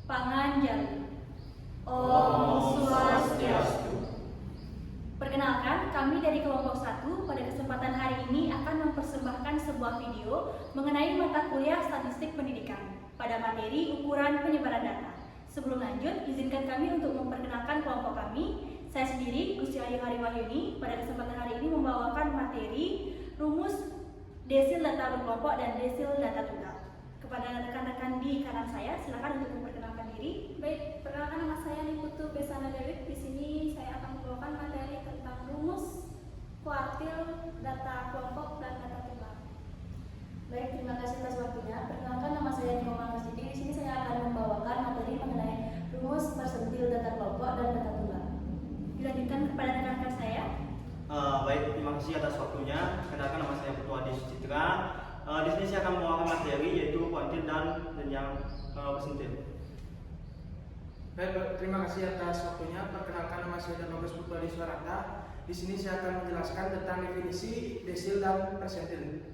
Panganjali. Om Swastiastu. Perkenalkan, kami dari kelompok 1 pada kesempatan hari ini akan mempersembahkan sebuah video mengenai mata kuliah statistik pendidikan pada materi ukuran penyebaran data. Sebelum lanjut, izinkan kami untuk memperkenalkan kelompok kami. Saya sendiri, Gusti Ayu Hariwahyuni, pada kesempatan hari ini membawakan materi rumus desil data berkelompok dan desil data tunggal. Kepada rekan-rekan di kanan saya, silakan untuk memperkenalkan diri. Baik, perkenalkan nama saya Niputu Besana Dewi. Di sini saya akan membawakan materi tentang rumus kuartil, data kelompok, dan data tunggal. Baik, terima kasih atas waktunya. Perkenalkan nama saya Niko Mangkasidi. Di sini saya akan membawakan materi mengenai rumus persentil data kelompok dan data tunggal. Dilanjutkan kepada rekan-rekan saya. Baik, terima kasih atas waktunya. Kenalkan nama saya Putu Adi Sucitra. Di sini saya akan membawakan materi yaitu kuantil dan yang persentil. Baik, terima kasih atas waktunya. Perkenalkan nama saya Bagus Putu Adi Suarata. Di sini saya akan menjelaskan tentang definisi desil dan persentil.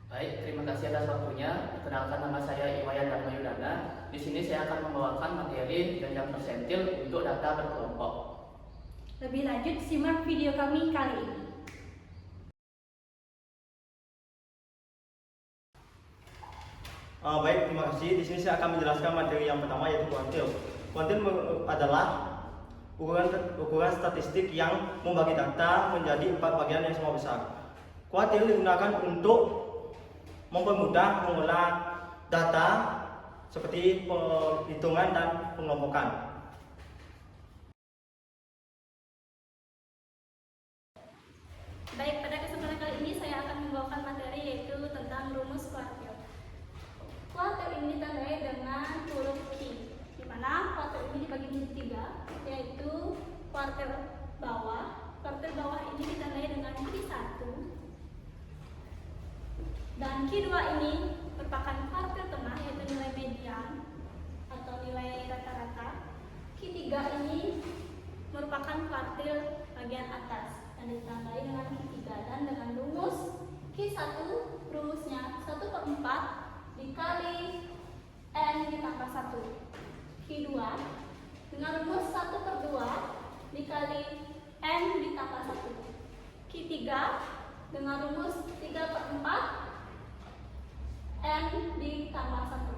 Baik, terima kasih atas waktunya. Perkenalkan nama saya Iwayan Dharma Yudana. Di sini saya akan membawakan materi jenjang persentil untuk data berkelompok. Lebih lanjut, simak video kami kali ini. Baik, terima kasih. Di sini saya akan menjelaskan materi yang pertama yaitu kuantil. Kuantil adalah ukuran statistik yang membagi data menjadi 4 bagian yang sama besar. Kuantil digunakan untuk mempermudah mengolah data seperti penghitungan dan pengelompokan. Baik, pada kesempatan kali ini saya akan membawakan materi yaitu tentang rumus kuartil. Kuartil ini ditandai dengan huruf Q, di mana kuartil ini dibagi menjadi 3, yaitu kuartil bawah. Kuartil bawah ini ditandai dengan Q1, dan Q2 ini merupakan kuartil tengah, yaitu nilai median atau nilai rata-rata. Q3 ini merupakan kuartil bagian atas dan ditandai dengan Q3, dan dengan rumus Q1 rumusnya 1/4 dikali N ditambah 1. Q2 dengan rumus 1/2 dikali N ditambah 1. Q3 dengan rumus 3/4 N ditambah 1.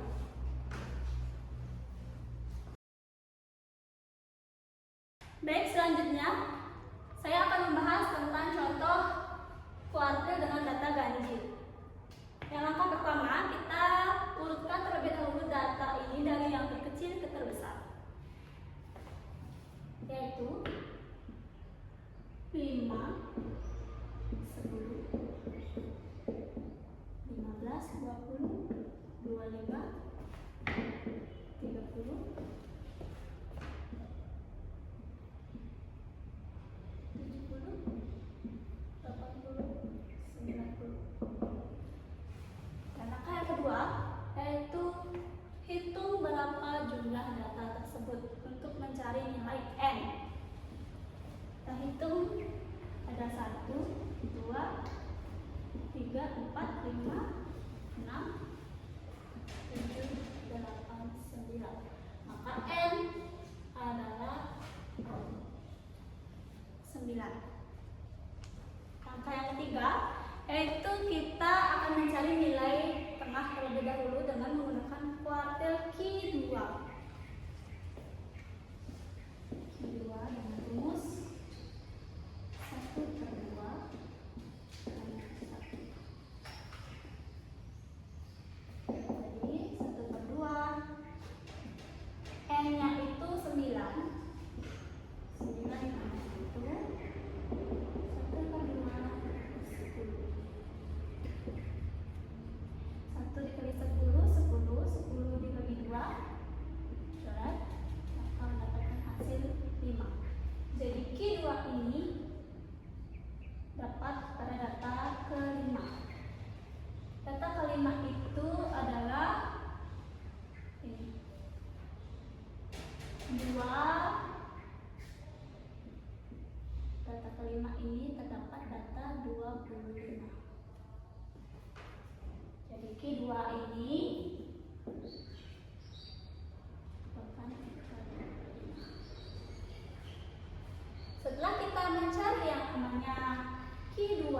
Baik, selanjutnya saya akan membahas tentang contoh kuartil dengan data ganjil. Yang langkah pertama, kita urutkan terlebih dahulu data ini dari yang terkecil ke terbesar, yaitu 5, 10, 15, 20, 25, 30, 70, 80, 90. Dan langkah yang kedua yaitu hitung berapa jumlah data tersebut untuk mencari nilai N. Kita hitung ada 1, 2, 3, 4, 5, 6, 7, 8, 9. Maka N adalah 9. Langkah yang ketiga yaitu kita akan mencari nilai tengah terlebih dahulu dengan menggunakan kuartil Q2. Q2 dengan rumus 1/2 kali 1. Jadi 1/2 N-nya itu 9. 9 ditambah 1. 1 dikali 10, 10, 10 dibagi 2, coret, maka mendapatkan hasil 5. Jadi Q2 ini dapat pada data ke-5. Data ke-5 itu adalah ini, 2. Data ke-5 ini terdapat data 25. Jadi Q2 ini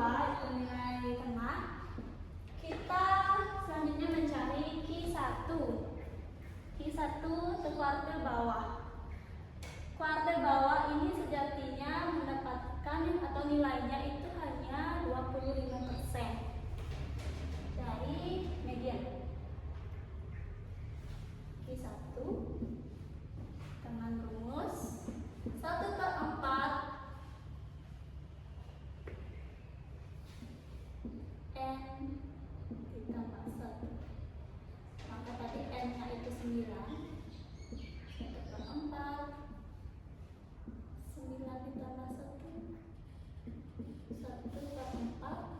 itu nilai tengah, kita selanjutnya mencari Q1. Q1 ke kuartil bawah. Kuartil bawah ini sejatinya mendapatkan atau nilainya itu hanya 25% dari median. Q1 dengan rumus 1/4 N ditambah 1. Maka tadi N-nya itu 9. 1/4 9 ditambah 1 1/4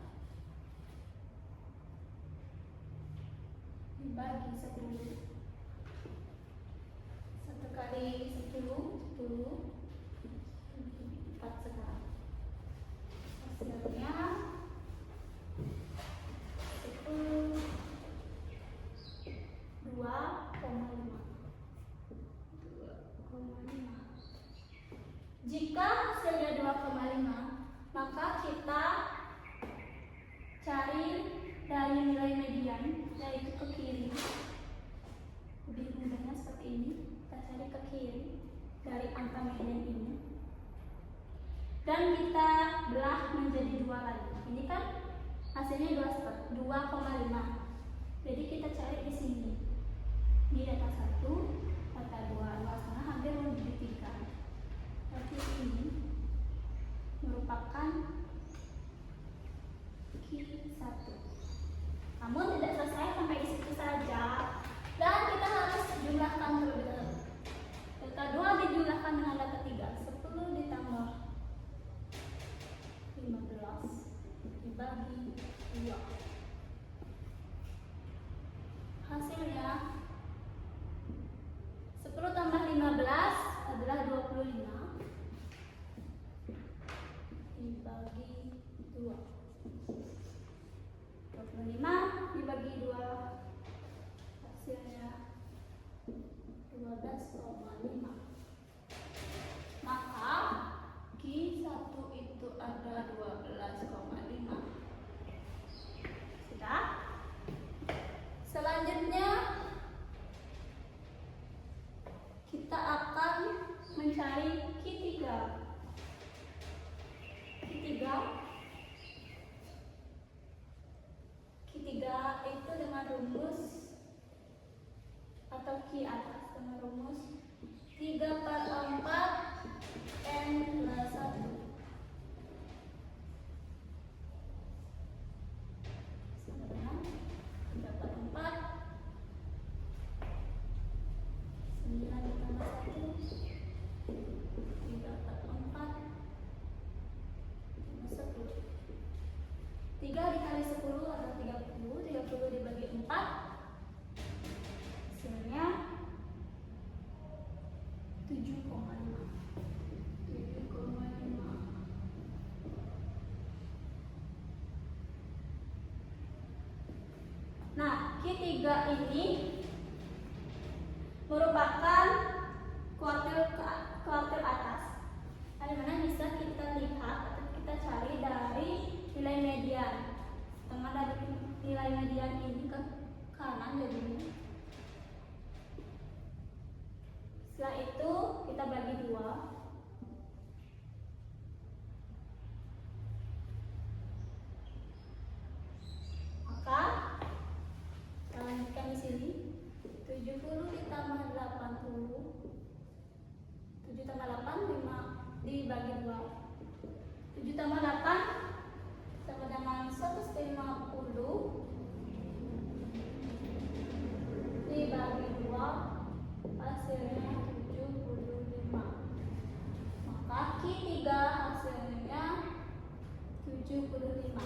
dibagi 10. 1 kali 10 10 4 sekarang. Hasilnya 10 2,5. Jika hasilnya 2,5, maka kita cari dari nilai median, yaitu ke kiri. Lebih mudahnya seperti ini, kita cari ke kiri dari angka median ini. Dan kita belah menjadi 2 lagi. Ini kan hasilnya 2,5. Jadi kita cari di sini. Di data 1, data 2, 2,5 hampir menjadi 3. Berarti ini merupakan Q1. Namun tidak selesai sampai di situ saja. Dan kita harus jumlahkan terlebih dahulu. Data 2 dijumlahkan dengan data 3. 10 ditambah 15 dibagi 2. Hasilnya 10 tambah 15 adalah 25 dibagi 2. 25 dibagi 2 hasilnya 12,5. Maka Q1 itu ada 12,5. Sudah? Selanjutnya kita akan mencari Q3. Q3 itu dengan rumus atau Q atas dengan rumus 3/4 N plus 1. Sama dengan 3/4 9 ditambah 1 3/4 10. 3 dikali 10 adalah 30. 30 dibagi 4 hasilnya 7,5. Nah, Q3 ini merupakan kuartil atas. Di mana bisa kita lihat atau kita cari dari nilai median. Setengah dari nilai median ini ke kanan jadinya. Setelah itu kita bagi 2. Maka kita lanjutkan di sini. 70 ditambah 80. 7 tambah 8 5 dibagi 2. 7 tambah 8 sama dengan 150 dibagi 2 hasilnya 75. Maka Q3 hasilnya 75.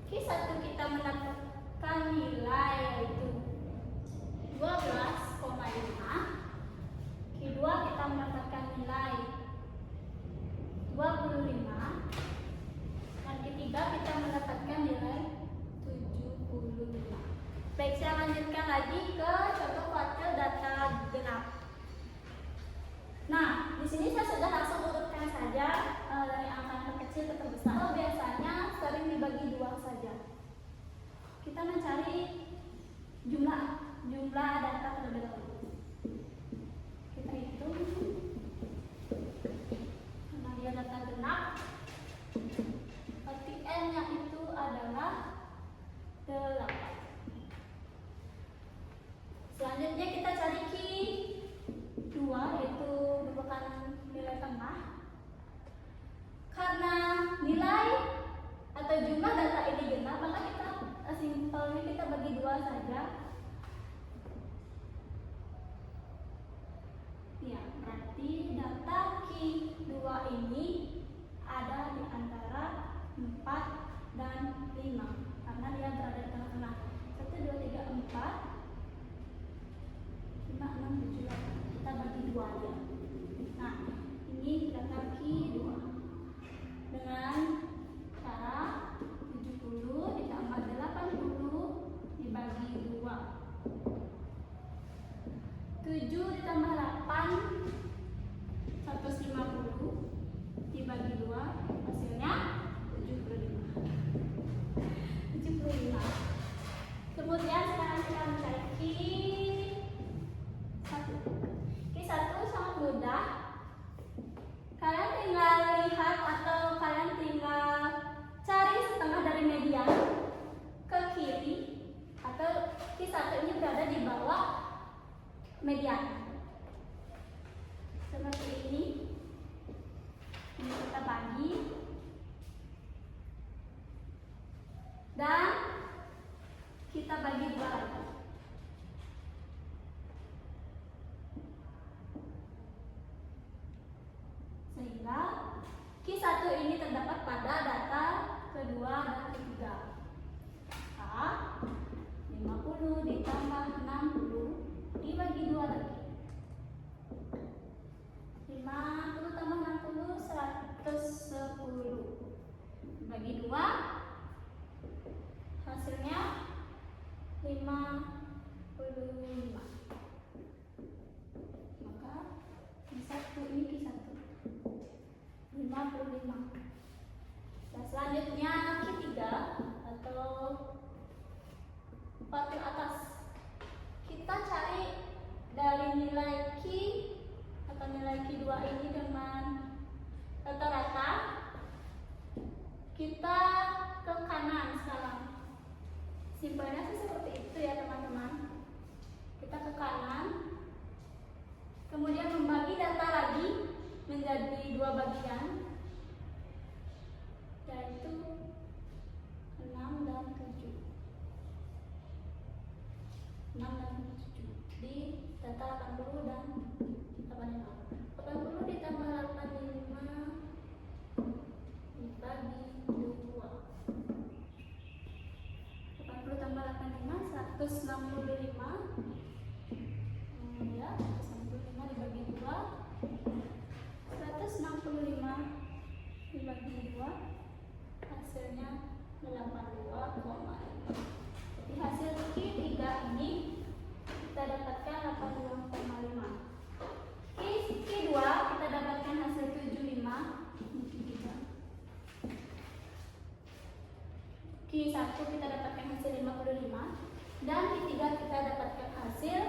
Q1 kita mendapatkan nilai yaitu 12,5. Q2 kita mendapatkan nilai 25. Dan Q3 kita mendapatkan nilai 75. Baik, saya lanjutkan lagi ke contoh kuartil data genap. Nah, di sini saya sudah langsung urutkan saja dari angka terkecil ke terbesar. Biasanya Selanjutnya kita cari Q2, yaitu merupakan nilai tengah. Karena nilai atau jumlah data ini genap, maka kita simpelnya kita bagi 2 saja. Ya, berarti data Q2 ini ada di antara 4 dan 5 karena dia berada di tengah-tengah. 1, 2, 3, 4, 5, 6, 7, 8. Kita bagi 2 aja. Nah, ini data Q2 dengan cara 70 ditambah 80 dibagi 2. 7 ditambah 8 150 dibagi 2, hasilnya 75. Kemudian sekarang kita mencari Q1. Q1 sangat mudah. Kalian tinggal lihat atau kalian tinggal cari setengah dari median ke kiri, atau Q1 ini berada di bawah median. Seperti ini. Ini kita bagi. Dan kita bagi 2 lagi. Sehingga Q1 ini terdapat pada data kedua dan ketiga. A 50 ditambah 60 dibagi 2 lagi. 50 tambah 60 110 dibagi 2, hasilnya 55. Maka Q1 ini Q1 55. Dan selanjutnya Q3 atau kuartil atas. Kita cari dari nilai Q atau nilai Q2 ini dengan rata-rata. Kita ke kanan sekarang. Simpelnya sih seperti itu ya teman-teman. Kita ke kanan, kemudian membagi data lagi menjadi 2 bagian, yaitu 6 dan 7. 6 dan 7 di data 80 dan 85. 80 ditambah 85 dibagi 2. 80 tambah 85 165. Ya, 165 dibagi 2. 165 dibagi 2, hasilnya 82,5. Jadi hasil Q3 ini kita dapatkan 82,5. Q2 kita dapatkan hasil 75. Q1 kita dapatkan hasil 55, dan Q3 kita dapatkan hasil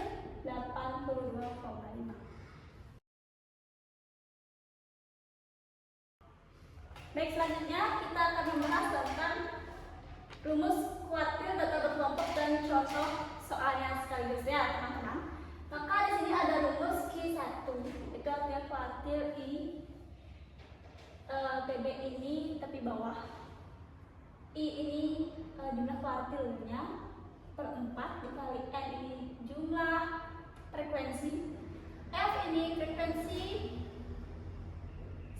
82,5. Baik, selanjutnya kita akan membahas tentang rumus kuartil data berkelompok dan contoh soalnya sekaligus ya teman-teman. Maka di sini ada rumus Q1, itu artinya kuartil I PB ini tepi bawah. I ini jumlah kuartilnya per 4 dikali N ini jumlah frekuensi, F ini frekuensi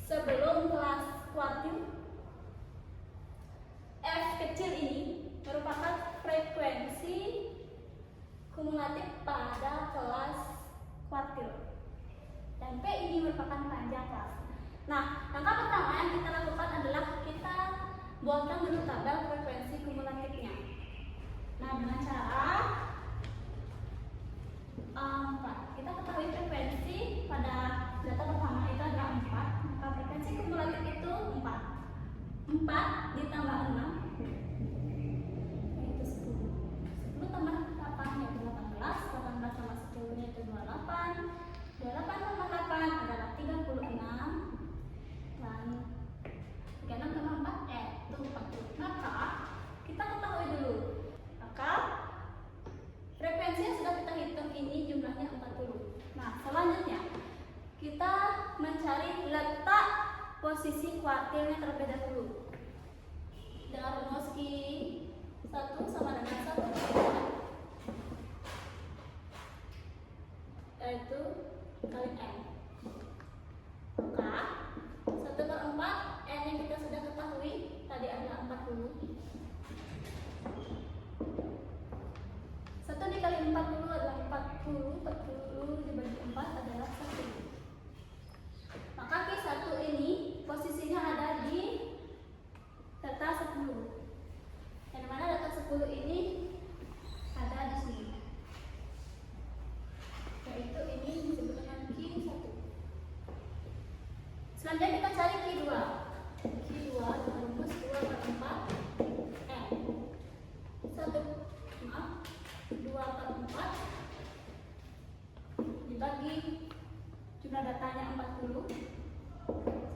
sebelum kelas kuartil, F kecil ini merupakan frekuensi kumulatif pada kelas kuartil, dan P ini merupakan panjang kelas. Nah, langkah pertama yang kita lakukan adalah kita buatkan dulu tabel frekuensi kumulatifnya. Nah, dengan cara 4. Kita ketahui frekuensi pada data pertama itu adalah 4. Maka frekuensi kumulatif itu 4. 4 ditambah 6 yaitu 10. 10 tambah 8 yaitu 18. 18 tambah 10 yaitu 28. 28 tambah 8 adalah 36. Dan 36 tambah 4 yaitu 40. Maka kita ketahui dulu. Maka frekuensi yang sudah kita hitung ini posisi kuartilnya terlebih dahulu. Dengan rumus Q1 sama dengan 1/4, yaitu kali N. Maka 1/4 N yang kita sudah ketahui tadi adalah 40. 1 dikali 40 adalah 40. 40 dibagi 4 adalah 1. Maka Q1 ini posisinya ada di data 10. Yang mana data 10 ini ada di sini. Yaitu ini disebut dengan Q1. Selanjutnya kita cari Q2. Q2 dengan rumus 2/4 N. 2/4 dibagi jumlah datanya 40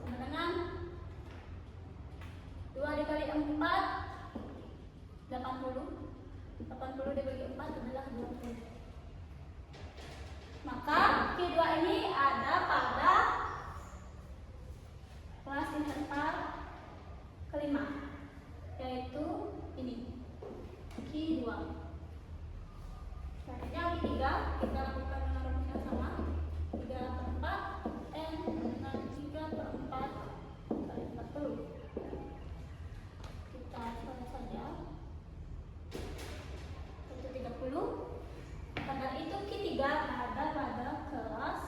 sama dengan 2 dikali 4 80. 80 dibagi 4 adalah 20. Maka Q2 ini ada pada kelas interval kelima, yaitu ini Q2. Selanjutnya Q3 kita lakukan dengan rumus yang sama, 3/4 N dengan 3/4 kali 40. Kita coba saja 130. Karena itu Q3 ada pada kelas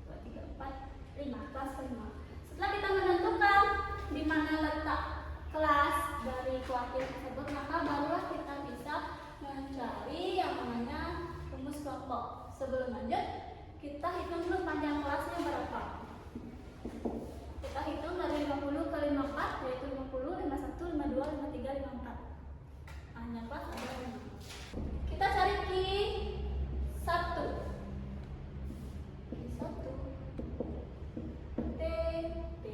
2, 3, 4, 5, kelas kelima. Setelah kita menentukan di mana letak kelas dari kuartil tersebut, maka barulah kita bisa mencari yang namanya rumus kelompok. Sebelum lanjut, kita hitung dulu panjang kelasnya berapa. Kita hitung dari 50 ke 54, yaitu 50, 51, 52, 53, 54. Panjang kelas ada 5. Kita cari Q1. TB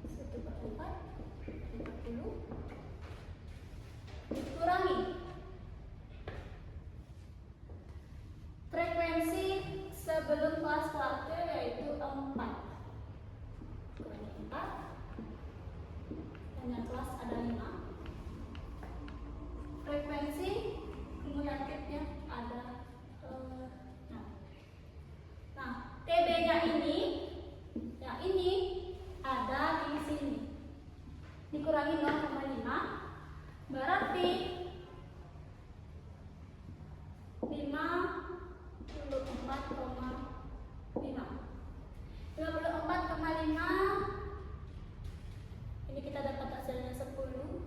1/4 50 dikurangi frekuensi sebelum kelas kuartil, yaitu 4. Kurangi 4, dan kelas ada 5. Frekuensi kumulatifnya ada 6. Nah, TB-nya ini, yang ini ada di sini. Dikurangi 0,5, berarti 54,5. 54,5. Ini kita dapat hasilnya 10.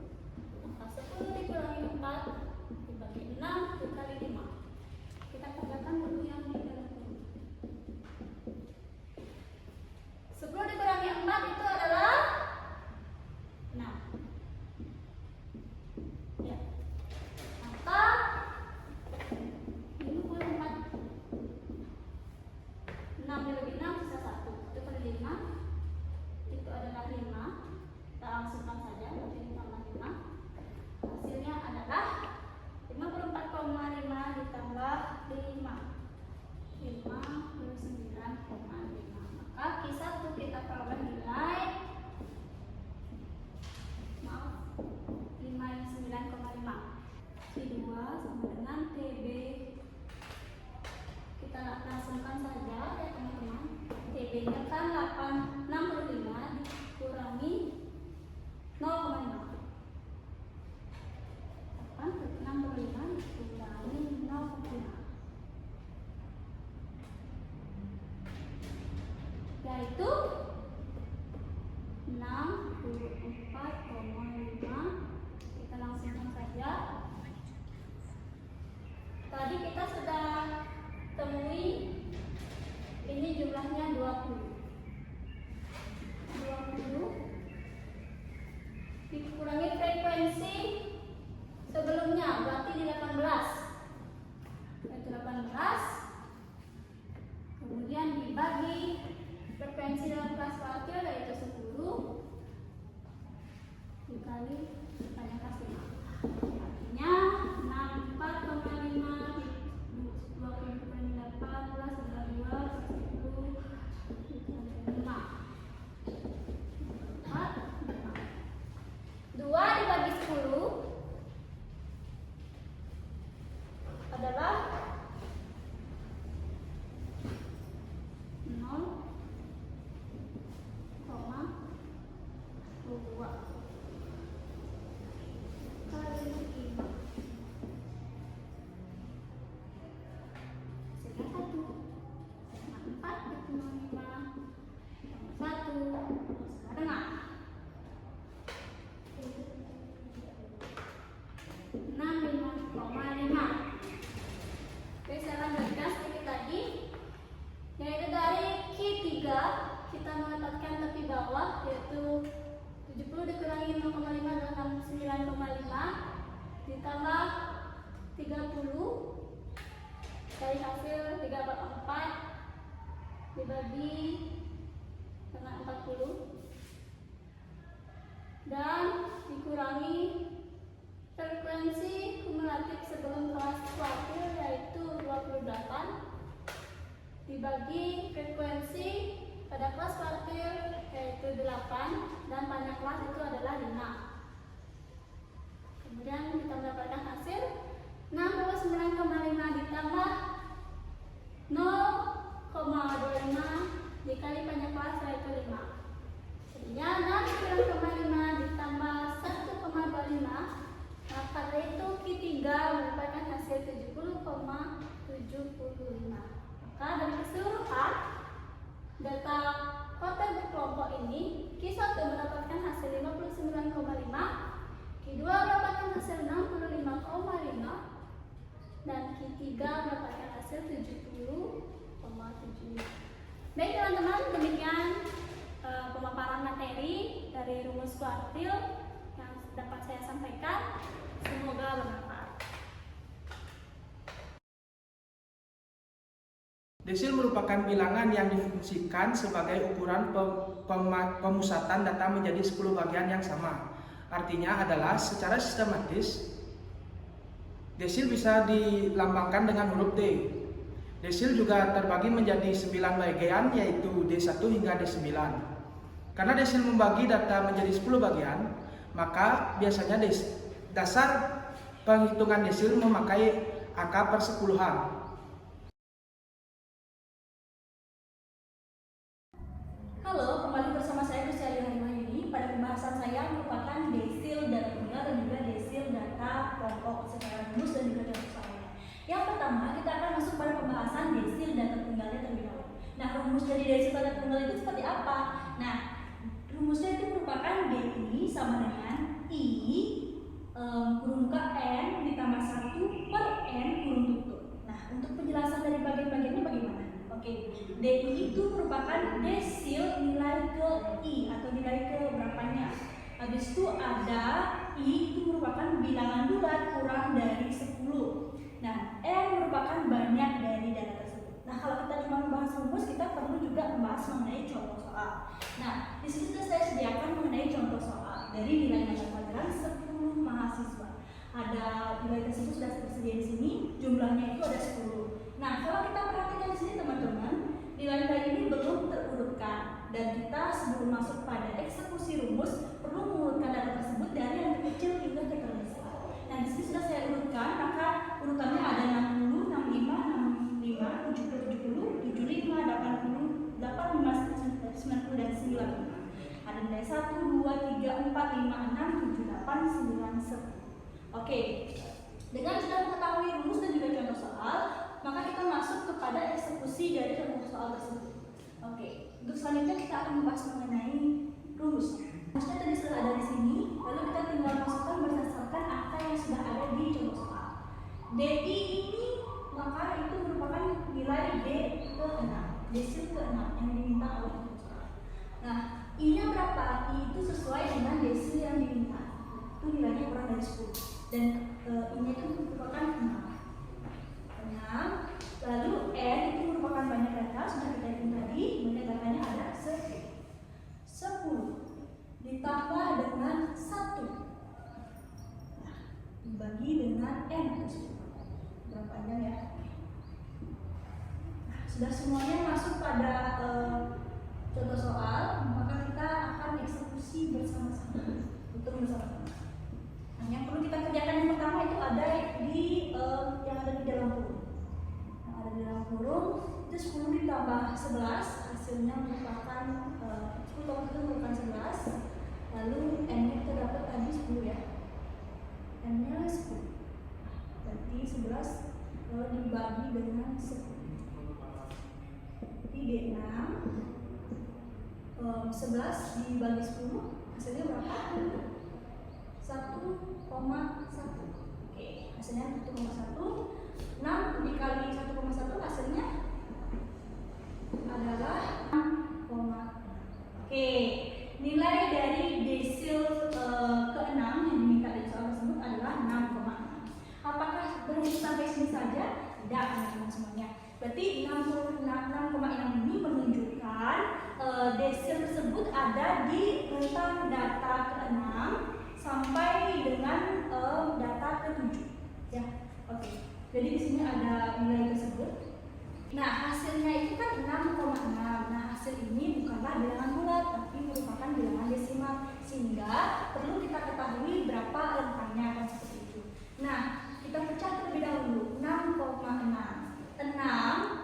Maka 10 dikurangi 4 dibagi 6 dikali 5. Kita kerjakan dulu yang di dalam ini. 10 dikurangi 4 itu adalah 6. Ya. Maka 54. 6 dibagi 6 sisa 1. 1 kali 5 itu adalah 5. Kita langsungkan saja, nanti ditambah 5. Hasilnya adalah 54,5 ditambah 5. 59,5. Maka Q1 kita peroleh nilai 59,5. Q2 sama dengan TB. Kita langsungkan saja ya teman-teman. TB-nya kan 65 dikurangi 0,5. 65 dikurangi 0,5, yaitu 64,5. Kita langsungkan saja. Tadi kita sudah temui ini jumlahnya 20 dikurangi frekuensi sebelumnya, berarti di 18, yaitu 18, kemudian dibagi frekuensi dalam kelas kuartil, yaitu 10 dikali banyak kelas 5, artinya 64,5 adalah 0,2 kali 5. Hasilnya 1. 4 ditambah 5 1 setengah. 65,5. Oke, saya lanjutkan sedikit lagi, yaitu dari Q3 kita mendapatkan tepi bawah, yaitu 70 dikurangi 0,5 adalah 69,5 ditambah 30 dari hasil 3/4 dibagi dengan 40 dan dikurangi frekuensi kumulatif sebelum kelas kuartil yaitu 28 dibagi frekuensi pada kelas kuartil yaitu 8 dan panjang kelas itu adalah 5. Kemudian kita mendapatkan hasil 69,5 ditambah 0,25 dikali panjang kelas yaitu 5. Jadinya 69,5 ditambah 1,25, maka dari itu Q3 mendapatkan hasil 70,75. Maka dari keseluruhan data kuartil berkelompok ini, Q1 mendapatkan hasil 59,5, Q2 mendapatkan hasil 65,5, dan Q3 mendapatkan hasil 70,75. Baik teman-teman, demikian pemaparan materi dari rumus kuartil yang dapat saya sampaikan. Semoga bermanfaat. Desil merupakan bilangan yang difungsikan sebagai ukuran pemusatan data menjadi 10 bagian yang sama. Artinya adalah secara sistematis desil bisa dilambangkan dengan huruf D. Desil juga terbagi menjadi 9 bagian, yaitu D1 hingga D9. Karena desil membagi data menjadi 10 bagian, maka biasanya dasar penghitungan desil memakai angka persepuluhan. Halo, kembali bersama saya Gustiari Harimahini. Pada pembahasan saya merupakan desil data tunggal dan juga desil data kelompok secara rumus dan juga contoh soalnya. Yang pertama, kita akan masuk pada pembahasan desil data tunggalnya terlebih dahulu. Nah, rumus dari desil data tunggal itu seperti apa? Nah, rumusnya itu merupakan DI sama dengan I kurung muka N ditambah 1 per N kurung tutup. Nah, untuk penjelasan dari bagian-bagiannya bagaimana? Oke, DI itu merupakan desil nilai ke I atau nilai ke berapanya. Habis itu ada I itu merupakan bilangan bulat kurang dari 10. Nah, N merupakan banyak dari data tersebut. Nah, kalau kita cuma membahas rumus, kita perlu juga membahas mengenai contoh soal. Nah, di sini sudah saya sediakan mengenai contoh soal dari nilai mata pelajaran 10 mahasiswa. Ada nilai tersebut sudah tersedia di sini, jumlahnya itu ada 10. Nah, kalau kita perhatikan di sini teman-teman, nilai-nilai ini belum terurutkan dan kita sebelum masuk pada eksekusi rumus perlu mengurutkan data tersebut dari yang terkecil hingga ke terbesar. Nah, di sini sudah saya urutkan, maka urutannya ada 60, 65, 65, 70, 70, 75, 80, 85, 90 dan 95. Ada nilai 1, 2, 3, 4, 5, 6, 7, 8, 9, 10. Oke. Dengan sudah mengetahui rumus dan juga contoh soal, maka kita masuk kepada eksekusi dari contoh soal tersebut. Oke, untuk selanjutnya kita akan membahas mengenai rumusnya. Rumusnya tadi sudah ada di sini, lalu kita tinggal masukkan berdasarkan angka yang sudah ada di contoh soal. DI ini maka itu merupakan nilai D ke-6, desil ke-6 yang diminta oleh contoh soal. Nah, I-nya berapa? I itu sesuai dengan desil yang diminta. Itu nilainya kurang dari 10. Dan I-nya itu merupakan 6. Lalu N itu merupakan banyak data, sudah kita hitung tadi, banyak datanya ada 10 ditambah dengan 1. Nah, dibagi dengan N berapa panjang ya? Nah, sudah semuanya masuk pada contoh soal, maka kita akan eksekusi bersama-sama. Hitung bersama-sama. Nah, 10 ditambah 11 hasilnya merupakan 10,1 merupakan 11. Lalu n-nya kita dapat tadi 10 ya. N-nya 10. Berarti 11 dibagi dengan 10. Jadi D6 11 dibagi 10 hasilnya berapa? 1,1. Oke, hasilnya 1,1. 6 dikali 1,1 hasilnya adalah 6,6. Oke, nilai dari desil ke-6 yang diminta dari soal tersebut adalah 6,6. Apakah berhenti sampai sini saja? Tidak, teman-teman semuanya. Berarti 6,6 ini menunjukkan desil tersebut ada di rentang data ke-6 sampai dengan data ke-7. Ya, oke. Jadi di sini ada nilai tersebut. Nah, hasilnya itu kan 6,6. Nah, hasil ini bukanlah bilangan bulat, tapi merupakan bilangan desimal. Sehingga perlu kita ketahui berapa rentangnya, kan seperti itu. Nah, kita pecah terlebih dahulu. 6,6. 6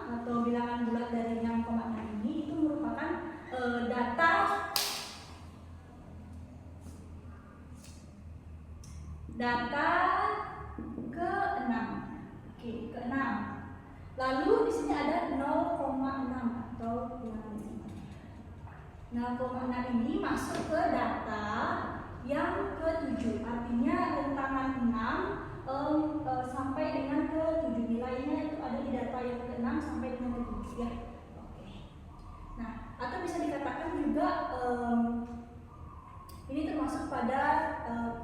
atau bilangan bulat dari 6,6 ini itu merupakan data ke-6. Oke, ke-6. Lalu di sini ada 0,6 atau bilangan desimal. 0,6 ini masuk ke data yang ke-7. Artinya rentangan 6 sampai dengan ke-7. Nilainya itu ada di data yang ke-6 sampai dengan ke-7 ya. Oke. Nah, atau bisa dikatakan juga ini termasuk pada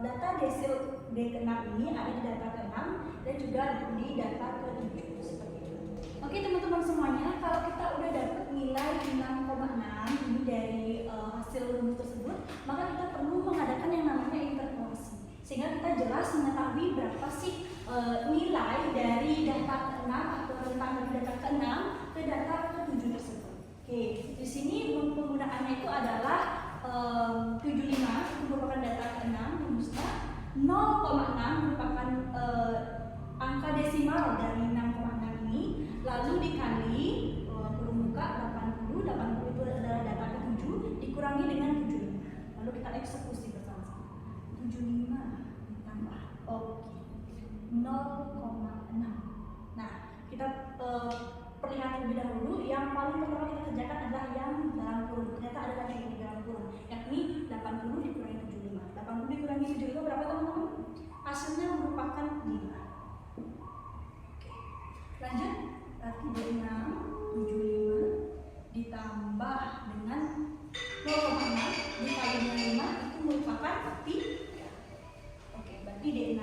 data desil D6 ini ada di data ke-6 dan juga di data ke-7 seperti itu. Oke teman-teman semuanya, kalau kita udah dapat nilai 6,6 ini dari hasil rumus tersebut, maka kita perlu mengadakan yang namanya interpolasi sehingga kita jelas mengetahui berapa sih nilai dari data ke-6 atau rentang dari data ke-6 ke data ke-7 tersebut. Oke, di sini penggunaannya itu adalah 75 itu merupakan data ke-6, rumusnya 0,6 merupakan angka desimal dari 6,6 ini, lalu dikali kurung muka 80 itu adalah data ke-7 dikurangi dengan 75. Lalu kita eksekusi bersama-sama. 75 ditambah 0,6. Nah, kita perlihat terlebih dahulu. Yang paling pertama kita kerjakan adalah yang dalam kurung. Ternyata ada lagi di dalam kurung, yakni 80 dikurangi 75. 80 dikurangi 75 berapa teman-teman? Hasilnya merupakan 5. Oke. Lanjut, berarti dari 6 75 ditambah dengan 0,6 dikali dengan 5 itu merupakan 3. Oke, berarti D6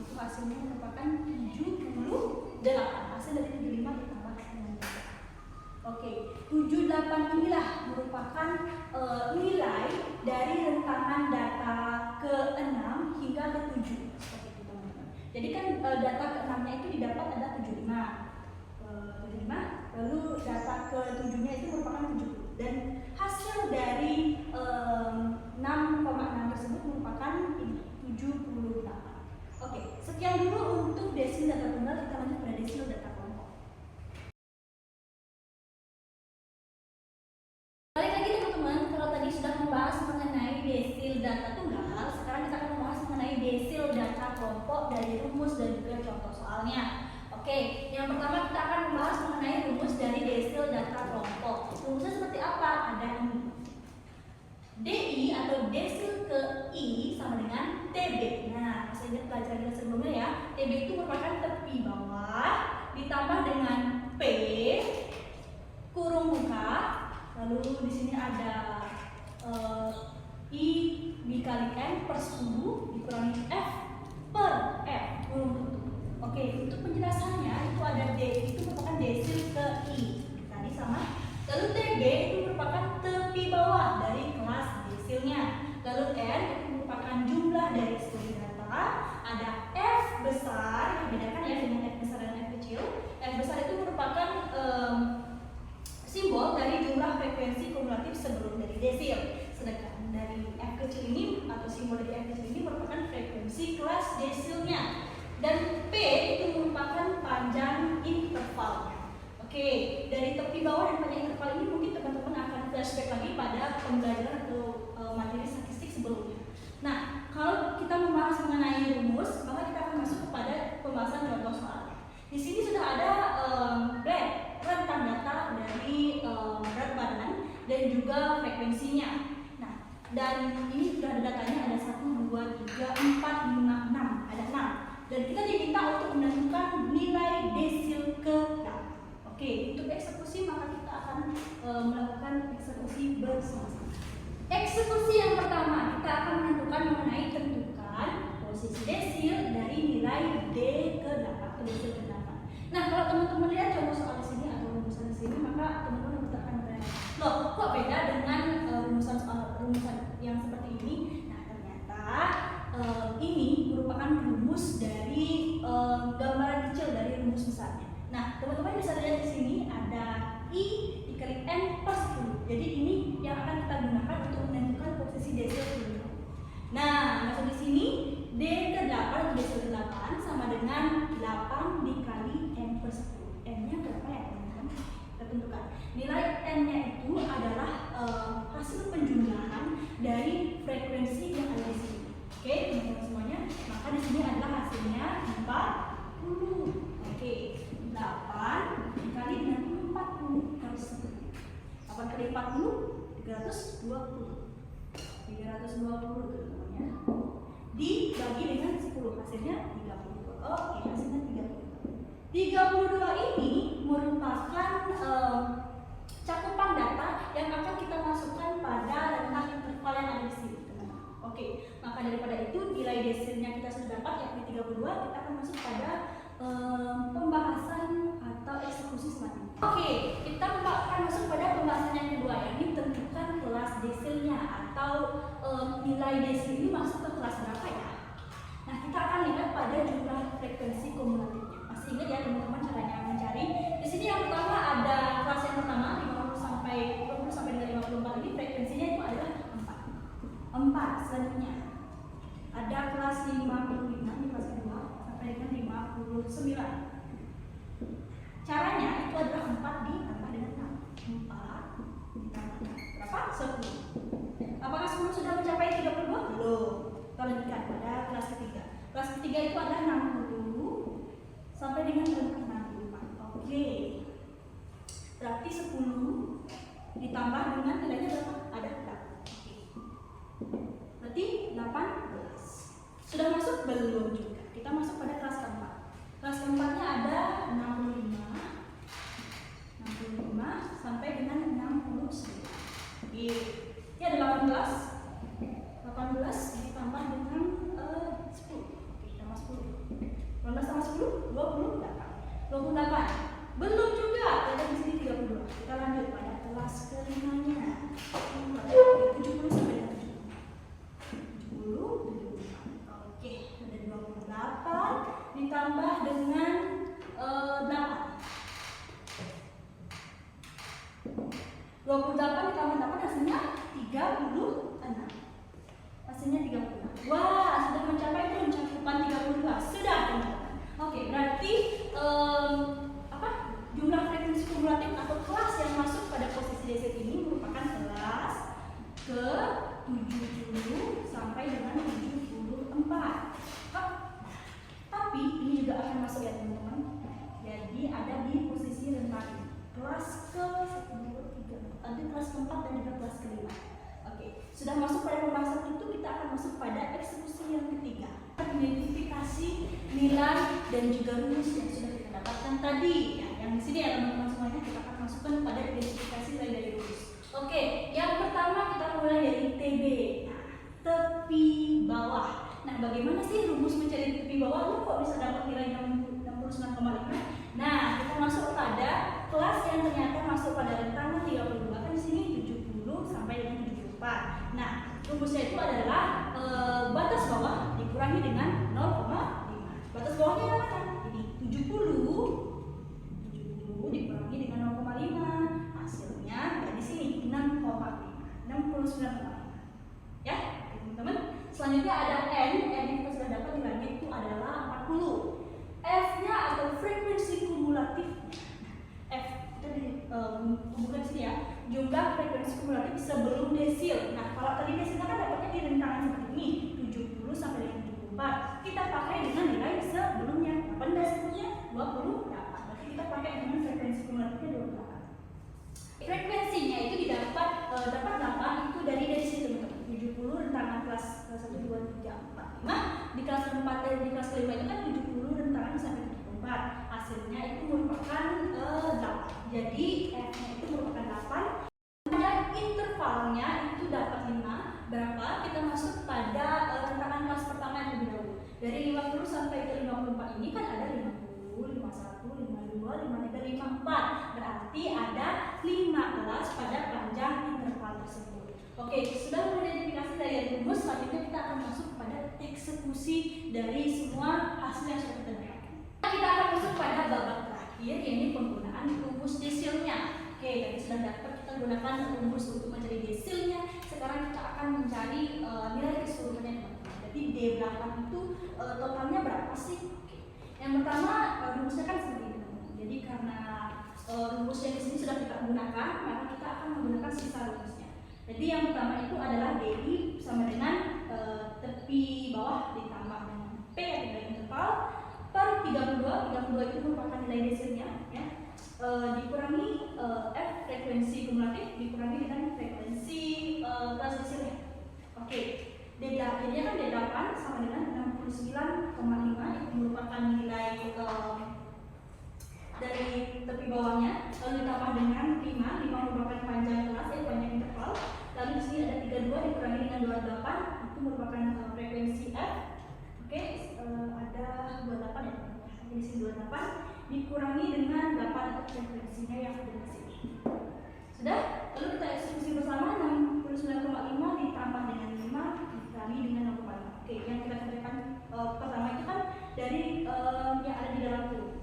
itu hasilnya merupakan 78. Hasil dari 75 ditambah dengan 3. Oke, 78 inilah merupakan nilai dari rentangan data ke-6 hingga ke-7 seperti itu teman-teman. Jadi kan data ke-6-nya itu didapat ada 75. 75, lalu data ke-7-nya itu merupakan 70. Dan hasil dari 6,6 tersebut merupakan 78. Oke, sekian dulu untuk desil data tunggal. Kita lanjut pada desil data kelompok. Balik lagi teman-teman, kalau tadi sudah membahas mengenai desil data tunggal, sekarang kita akan membahas mengenai desil data kelompok dari rumus dan juga contoh soalnya. Oke, yang pertama kita akan membahas mengenai rumus dari desil data kelompok. Rumusnya seperti apa? Ada ini. DI atau desil ke I sama dengan TB. Nah, masih ingat pelajaran kita sebelumnya ya. TB itu merupakan tepi bawah ditambah dengan P kurung muka. Lalu di sini ada I dikali N per 10 dikurangi F per F kurung tutup. Oke, untuk penjelasannya itu ada D itu merupakan desil ke I tadi sama. Lalu TB itu merupakan tepi bawah dari kelas desilnya. Lalu N itu merupakan jumlah dari studi data. Ada F besar, yang bedakan ya dengan F besar dan F kecil. F besar itu merupakan simbol dari jumlah frekuensi kumulatif sebelum dari desil. Sedangkan dari F kecil ini atau simbol dari F kecil ini merupakan frekuensi kelas desilnya. Dan P itu merupakan panjang intervalnya. Oke, dari tepi bawah dan panjang interval ini mungkin teman-teman akan flashback lagi pada pembelajaran atau materi statistik sebelumnya. Nah, kalau kita membahas mengenai rumus, maka kita akan masuk kepada pembahasan contoh soal. Di sini sudah ada rentang data dari berat badan dan juga frekuensinya. Nah, dan ini sudah ada datanya, ada 1, 2, 3, 4, 5, 6, ada 6. Dan kita diminta untuk menentukan nilai desil ke 8. Oke, untuk eksekusi maka kita akan melakukan eksekusi bersama-sama. Eksekusi yang pertama, kita akan menentukan mengenai tentukan posisi desil dari nilai D ke 8 atau desil ke 8. Nah, kalau teman-teman lihat contoh soal di sini atau rumusan di sini, maka teman-teman akan bertanya, loh, kok beda dengan rumusan yang seperti ini? Nah, ternyata ini merupakan rumus dari gambaran kecil dari rumus besarnya. Nah, teman-teman bisa lihat di sini ada I dikali N per 10. Jadi ini yang akan kita gunakan untuk menentukan posisi desil ke 8. Nah, maksud di sini D ke 8 atau desil ke 8 sama dengan 8 dikali N per 10. N-nya berapa ya teman-teman? Kita tentukan. Nilai N-nya itu adalah hasil penjumlahan dari frekuensi yang ada di sini. Oke, teman-teman semuanya. Maka di sini adalah hasilnya 40. Oke. 8 dikali dengan 40 kali 10. 8 kali 40 320. 320 teman-teman ya. Dibagi dengan 10 hasilnya 32. Oke, hasilnya 32. 32 ini merupakan cakupan data yang akan kita masukkan pada rentang interval yang ada di sini, teman-teman. Oke, maka daripada itu nilai desilnya kita sudah dapat yakni 32, kita akan masuk pada pembahasan atau eksekusi selanjutnya. Oke, kita akan masuk pada pembahasan yang kedua, yakni tentukan kelas desilnya atau nilai desil ini masuk ke kelas berapa ya? Nah, kita akan lihat pada jumlah frekuensi kumulatifnya. Masih ingat ya teman-teman caranya mencari? Di sini yang pertama ada kelas yang pertama 50 sampai dengan 54 ini frekuensinya itu adalah 4. 4 selanjutnya ada kelas 55 di kelas kedua sampai dengan 59. Caranya itu adalah 4 ditambah dengan 6. 4 ditambah 6. Berapa? 10. Apakah 10 sudah mencapai 32? Belum. Kita lanjutkan pada kelas ketiga. Kelas ketiga itu adalah 60 sampai dengan 64. Oke. Berarti 10 ditambah dengan nilainya berapa? Ada 4. Oke. Berarti 18. Sudah masuk? Belum juga. Kita masuk pada kelas keempat. Kelas keempatnya ada 65 sampai dengan 69. Oke. Ini ada 18 ditambah dengan 10. Oke, tambah 10. 18 tambah 10 28. Belum juga. Ada di sini 32. Kita lanjut pada kelas kelimanya. 70 sampai dengan 70. Oke, ada 28 ditambah dengan 8. 28 ditambah 8 hasilnya 36. Hasilnya 36. Wah, sudah mencapai belum cakupan 32? Sudah, teman-teman. Oke, berarti jumlah frekuensi kumulatif atau kelas yang masuk pada posisi desil ini merupakan kelas ke 70 sampai dengan 74. Tapi ini juga akan masuk ya teman-teman. Jadi ada di posisi rentang ini. Kelas ke 3, nanti kelas keempat dan juga kelas kelima. Oke, sudah masuk pada pembahasan itu, kita akan masuk pada eksekusi yang ketiga. Identifikasi nilai dan juga rumus yang sudah kita dapatkan tadi. Ya, yang di sini ya teman-teman semuanya, kita akan masukkan pada identifikasi nilai dari rumus. Oke, yang pertama kita mulai dari TB. Nah, tepi bawah. Nah, bagaimana sih rumus mencari tepi bawah? Lu kok bisa dapat nilai 69,5? Nah, kita masuk pada kelas yang ternyata masuk pada rentang 32. Kan di sini 70 sampai dengan 74. Nah, rumusnya itu adalah batas bawah dikurangi dengan 0,5. Batas bawahnya yang mana? Jadi 70 dikurangi dengan 0,5. Hasilnya ya di sini 69,5. Ya, teman-teman. Selanjutnya ada N yang kita sudah dapat nilainya itu adalah 40. F-nya atau frekuensi kumulatifnya. F bukan di sini ya, jumlah frekuensi kumulatif sebelum desil. Nah, kalau tadi desilnya kan dapatnya di rentangan seperti ini, 70 sampai dengan 74. Kita pakai dengan nilai sebelumnya. Apa nilai sebelumnya? 28. Berarti kita pakai dengan frekuensi kumulatifnya 28. Frekuensinya itu dapat 8 itu dari desil teman-teman. 70 rentangan kelas 1, 2, 3, 4, 5. Di kelas 4 dan di kelas 5 itu kan 70 rentangan sampai 74. Hasilnya itu merupakan 8. Jadi F-nya itu merupakan 8. Kemudian intervalnya itu dapat 5. Berapa? Kita masuk pada rentangan kelas pertama yang lebih dahulu. Dari 50 sampai ke 54 ini kan ada 50, 51, 52, 53, 54. Berarti ada 5 kelas pada panjang interval tersebut. Oke, sudah mengidentifikasi daya rumus, selanjutnya kita akan masuk pada eksekusi dari semua hasil yang sudah kita dapatkan. Kita akan masuk pada babak terakhir, yaitu penggunaan rumus desilnya. Oke, tadi sudah dapat kita gunakan rumus untuk mencari desilnya. Sekarang kita akan mencari nilai keseluruhannya, teman-teman. Jadi D8 itu totalnya berapa sih? Oke. Yang pertama rumusnya kan seperti ini, teman-teman. Jadi karena rumus yang di sini sudah kita gunakan, maka kita akan menggunakan sisa rumusnya. Jadi yang pertama itu adalah DI sama dengan tepi bawah ditambah dengan P nilai interval per 32. 32 itu merupakan nilai desilnya, ya. Dikurangi F frekuensi kumulatif dikurangi dengan frekuensi kelas desilnya. Oke, jadinya kan D8 sama dengan 69,5 itu merupakan nilai dari tepi bawahnya, lalu ditambah dengan 5 merupakan panjang kelas, panjang interval. Lalu di sini ada 32 dikurangi dengan 28 itu merupakan frekuensi F. Oke, ada 28 ya. Di sini 28 dikurangi dengan 8 itu frekuensinya yang ada di sini. Sudah? Lalu kita eksekusi bersama 69,5 ditambah dengan 5 dikali dengan 0,5. Oke, yang kita kerjakan pertama itu kan dari yang ada di dalam tuh.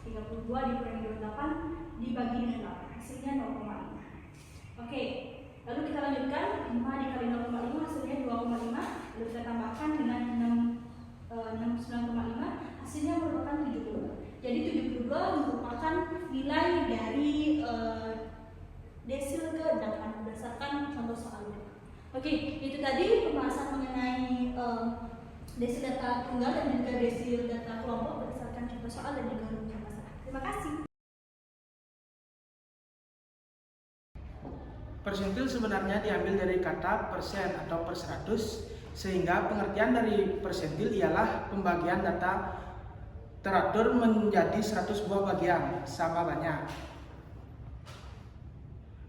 32 dikurangi 28 dibagi dengan 8, hasilnya 0,5. Oke, lalu kita lanjutkan 5 dikali 0,5 hasilnya 2,5. Lalu kita tambahkan dengan 69,5 hasilnya merupakan 72. Jadi 72 merupakan nilai dari desil ke 8 berdasarkan contoh soalnya. Oke, itu tadi pembahasan mengenai desil data tunggal dan juga desil data kelompok berdasarkan contoh soal dan juga rumus. Terima kasih. Persentil sebenarnya diambil dari kata persen atau per 100, sehingga pengertian dari persentil ialah pembagian data teratur menjadi 100 buah bagian sama banyak.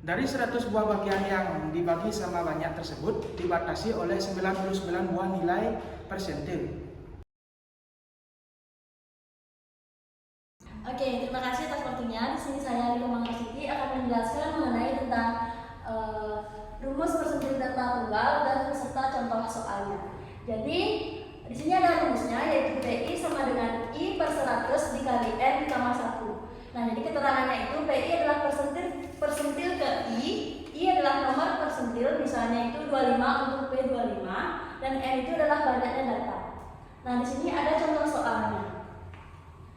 Dari 100 buah bagian yang dibagi sama banyak tersebut dibatasi oleh 99 buah nilai persentil. Oke, terima kasih atas waktunya. Di sini saya Liko Mangkasiti akan menjelaskan mengenai tentang rumus persentil data tunggal dan beserta contoh soalnya. Jadi di sini ada rumusnya, yaitu PI sama dengan I per 100 dikali N ditambah 1. Nah, jadi keterangannya itu PI adalah persentil ke I adalah nomor persentil, misalnya itu 25 untuk P25, dan N itu adalah banyaknya data. Nah, di sini ada contoh soalnya.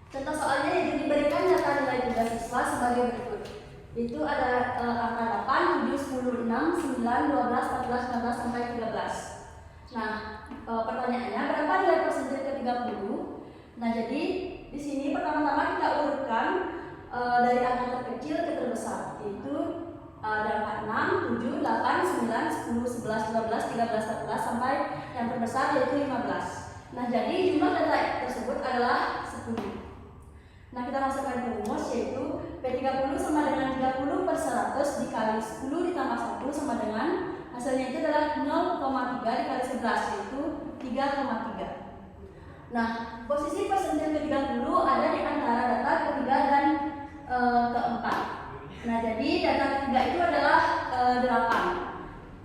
Contoh soalnya yaitu diberikan data nilai tugas siswa sebagai berikut. Itu ada angka 8, 7, 10, 6, 9, 12, 14, 15 sampai 13. Nah, pertanyaannya berapa nilai persentil ke 30? Nah, jadi di sini pertama-tama kita urutkan dari angka terkecil ke terbesar, yaitu ada angka 6, 7, 8, 9, 10, 11, 12, 13, 14 sampai yang terbesar yaitu 15. Nah, jadi jumlah data tersebut adalah 10. Nah, kita masukkan ke rumus, yaitu P30 sama dengan 30 per 100 dikali 10 ditambah 1 sama dengan hasilnya itu adalah 0,3 dikali 11, yaitu 3,3. Nah, posisi persentil ke-30 ada di antara data ketiga dan keempat. Nah, jadi data ketiga itu adalah 8.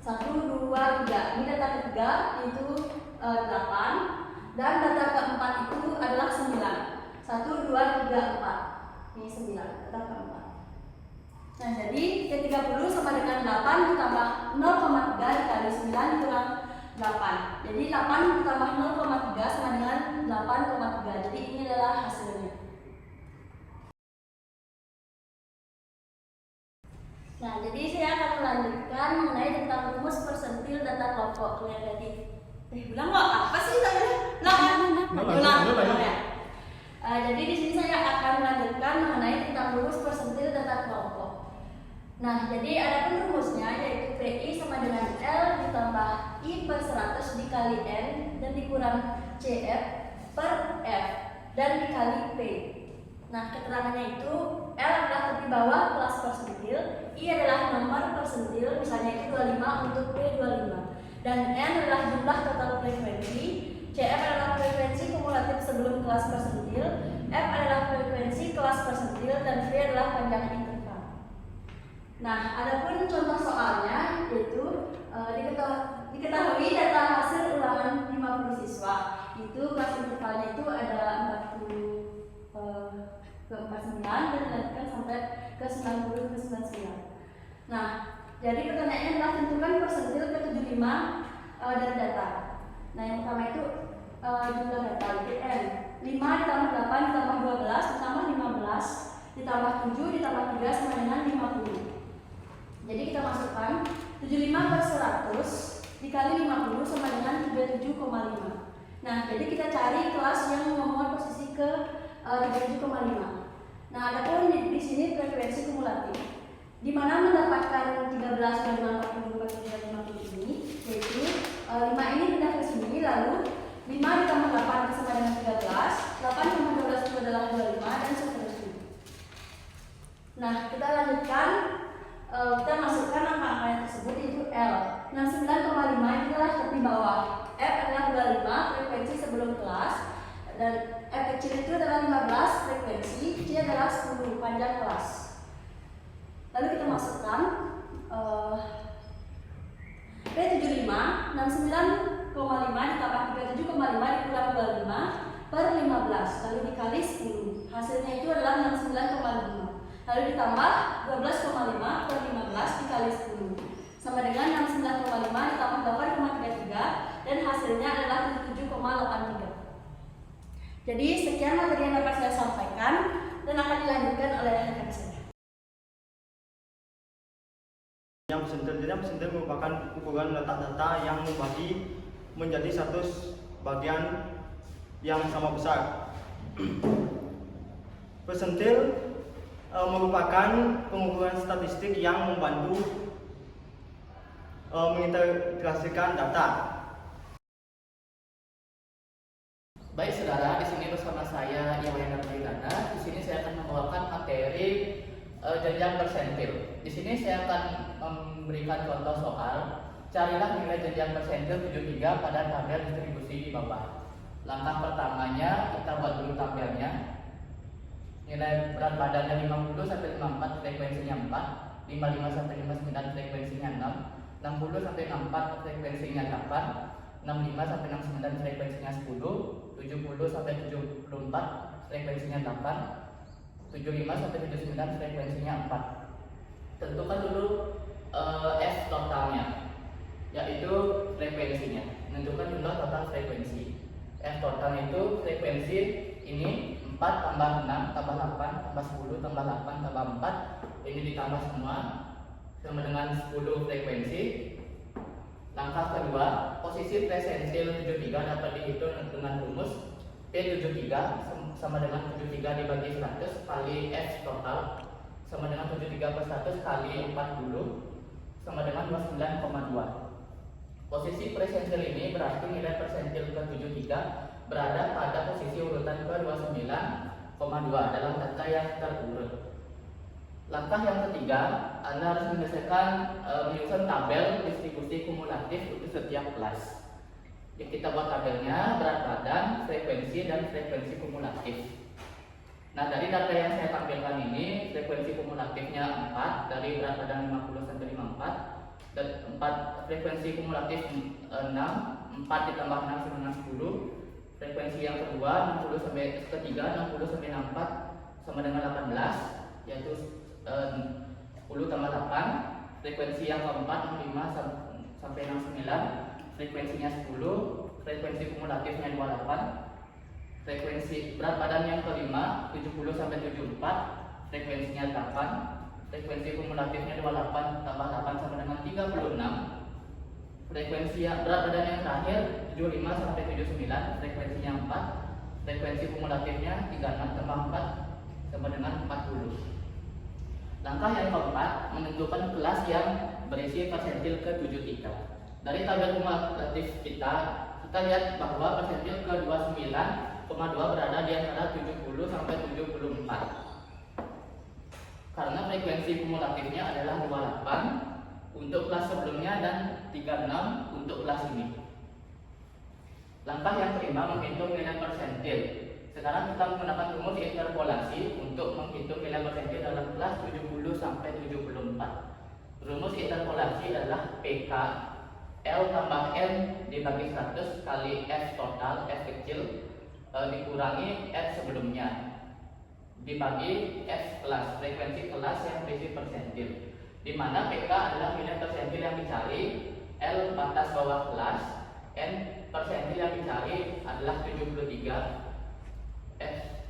1, 2, 3. Ini data ketiga yaitu 8, dan data keempat itu adalah 9. 1, 2, 3, 4. Ini 9, data keempat. Nah, jadi P30 sama dengan 8 ditambah 0,3 dikali 9 dikurang 8. Jadi 8 ditambah 0,3 sama dengan 8,3. Jadi ini adalah hasilnya. Nah, jadi saya akan melanjutkan mengenai tentang rumus persentil data kelompok. Lihat tadi. Ulang kok, apa sih tadi? Ulang ya. Jadi di sini saya akan melanjutkan mengenai tentang rumus persentil data kelompok. Nah, jadi ada pun rumusnya yaitu PI sama dengan L ditambah I per 100 dikali N dan dikurang CF per F dan dikali P. Nah, keterangannya itu L adalah tepi bawah kelas persentil, I adalah nomor persentil, misalnya itu 25 untuk P25, dan N adalah jumlah total frekuensi, CF adalah frekuensi kumulatif sebelum kelas persentil, F adalah frekuensi kelas persentil, dan V adalah panjang interval. Nah, adapun contoh soalnya yaitu diketahui data hasil ulangan 50 siswa, itu kelas intervalnya itu ada 40 ke 49 dan dilanjutkan sampai ke 90 ke 99. Nah, jadi pertanyaannya adalah tentukan persentil ke 75 dari data. Nah, yang pertama itu jumlah data N 5 ditambah 8 ditambah 12 ditambah 15 ditambah 7 ditambah 3 sama dengan 50. Jadi kita masukkan 75 per 100 dikali 50 sama dengan 37,5. Nah, jadi kita cari kelas yang memenuhi posisi ke 37,5. Nah, adapun di sini frekuensi kumulatif, di mana mendapatkan 13 kali 40 50 ini, yaitu 5 ini pindah ke sini, lalu 5 ditambah 8 sama dengan 13, 8 tambah 12 itu adalah 25 dan seterusnya. Nah, kita lanjutkan, kita masukkan angka-angka yang tersebut yaitu L 69,5 itu adalah tepi bawah, F adalah 25 frekuensi sebelum kelas, dan F kecil itu adalah 15 frekuensi, C adalah 10 panjang kelas. Lalu kita masukkan P75 69,5 ditambah 37,5 dikurang 25 per 15 lalu dikali 10, hasilnya itu adalah 69,5, lalu ditambah 12,5 per 15 dikali 10 sama dengan 69,5 ditambah 8,33 dan hasilnya adalah 77,83. Jadi sekian materi yang dapat saya sampaikan dan akan dilanjutkan oleh rekan saya. Yang persentil merupakan ukuran letak data yang membagi menjadi satu bagian yang sama besar. Persentil merupakan pengukuran statistik yang membantu mengintegrasikan data. Baik saudara, di sini bersama saya Iwayan Darmayudana. Di sini saya akan membawakan materi jenjang persentil. Di sini saya akan memberikan contoh soal. Carilah nilai jenjang persentil 73 pada tabel distribusi di bawah. Langkah pertamanya kita buat dulu tabelnya. Nilai berat badannya 50 sampai 54 frekuensinya 4, 55 sampai 59 frekuensinya 6, 60 sampai 64 frekuensinya 8, 65 sampai 69 frekuensinya 10, 70 sampai 74 frekuensinya 8, 75 sampai 79 frekuensinya 4. Tentukan dulu F totalnya, yaitu frekuensinya. Menentukan jumlah total frekuensi. F total itu frekuensi ini 4 tambah 6 tambah 8 tambah 10 tambah 8 tambah 4, ini ditambah semua sama dengan 10 frekuensi. Langkah kedua, posisi presentil 73 dapat dihitung dengan rumus P73 sama dengan 73 dibagi 100 kali F total sama dengan 73 per 100 kali 40 sama dengan 29,2. Posisi presentil ini berarti nilai persentil ke-73 berada pada posisi urutan ke-29,2 dalam data yang terurut. Langkah yang ketiga, Anda harus menyusun tabel distribusi kumulatif untuk setiap kelas. Jadi kita buat tabelnya berat badan, frekuensi, dan frekuensi kumulatif. Nah, dari data yang saya tampilkan ini, frekuensi kumulatifnya 4 dari berat badan 50 sampai 54, dan 4 frekuensi kumulatif 6, 4 ditambah 6 sama dengan 10. Frekuensi yang kedua 60 sampai ketiga 60 sampai 64 sama dengan 18, yaitu 10 tambah 8. Frekuensi yang keempat 65 sampai 69, frekuensinya 10, frekuensi kumulatifnya 28. Frekuensi berat badan yang kelima 70 sampai 74, frekuensinya 8. frekuensi kumulatifnya 28 tambah 8 sama dengan 36. Frekuensi yang berat badan yang terakhir 75 sampai 79, frekuensinya 4. Frekuensi kumulatifnya 36 tambah 4 sama dengan 40. Langkah yang keempat, menentukan kelas yang berisi persentil ke-73. Dari tabel kumulatif kita lihat bahwa persentil ke-29,2 berada di antara 70 sampai 74. Karena frekuensi kumulatifnya adalah 28 untuk kelas sebelumnya dan 36 untuk kelas ini. Langkah yang kelima, menghitung nilai persentil. Sekarang kita menggunakan rumus interpolasi untuk menghitung nilai persentil dalam kelas 70 sampai 74. Rumus interpolasi adalah PK L tambah N dibagi 100 kali F total, F kecil, dikurangi F sebelumnya, dibagi F kelas, frekuensi kelas yang berisi persentil, di mana PK adalah nilai persentil yang dicari, L batas bawah kelas, N persentil yang dicari adalah 73,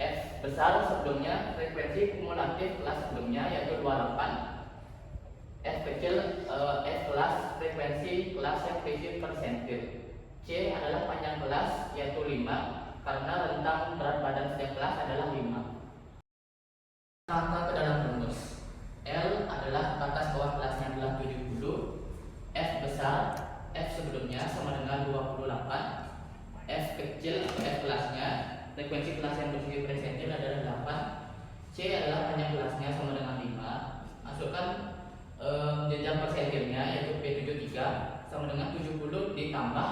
F besar sebelumnya, frekuensi kumulatif kelas sebelumnya yaitu 28, F kecil, F kelas, frekuensi kelas yang berisi persentil, C adalah panjang kelas yaitu 5 karena rentang berat badan setiap kelas adalah 5. Tata ke dalam rumus. L adalah batas bawah kelasnya adalah 70, F besar, F sebelumnya sama dengan 28, F kecil atau F kelasnya, frekuensi kelas yang berisi persentil adalah 8, C adalah panjang kelasnya sama dengan 5. Masukkan jenjang persentilnya yaitu P73 sama dengan 70 ditambah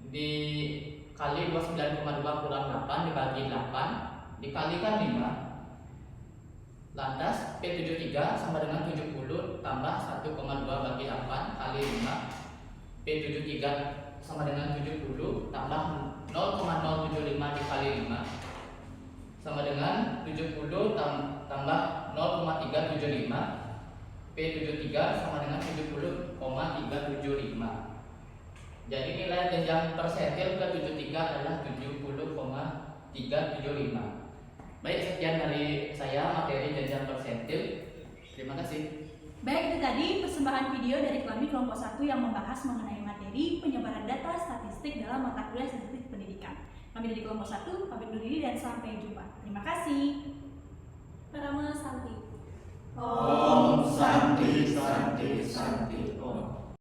dikali 29,2 kurang 8 dibagi 8 dikalikan 5. Lantas P73 sama dengan 70 tambah 1,2 bagi 8 kali 5. P73 sama dengan 70 tambah 0,075 dikali 5 sama dengan 70 tambah 0,375. P73 sama dengan 70,375. Jadi nilai jenjang persentil ke-73 adalah 70,375. Baik, sekian dari saya materi jenjang persentil. Terima kasih. Baik, itu tadi persembahan video dari kami kelompok 1 yang membahas mengenai materi penyebaran data statistik dalam mata kuliah statistik pendidikan. Kami dari kelompok 1 pamit undur diri dan sampai jumpa. Terima kasih. Parama Santi. Om Santi Santi Santi.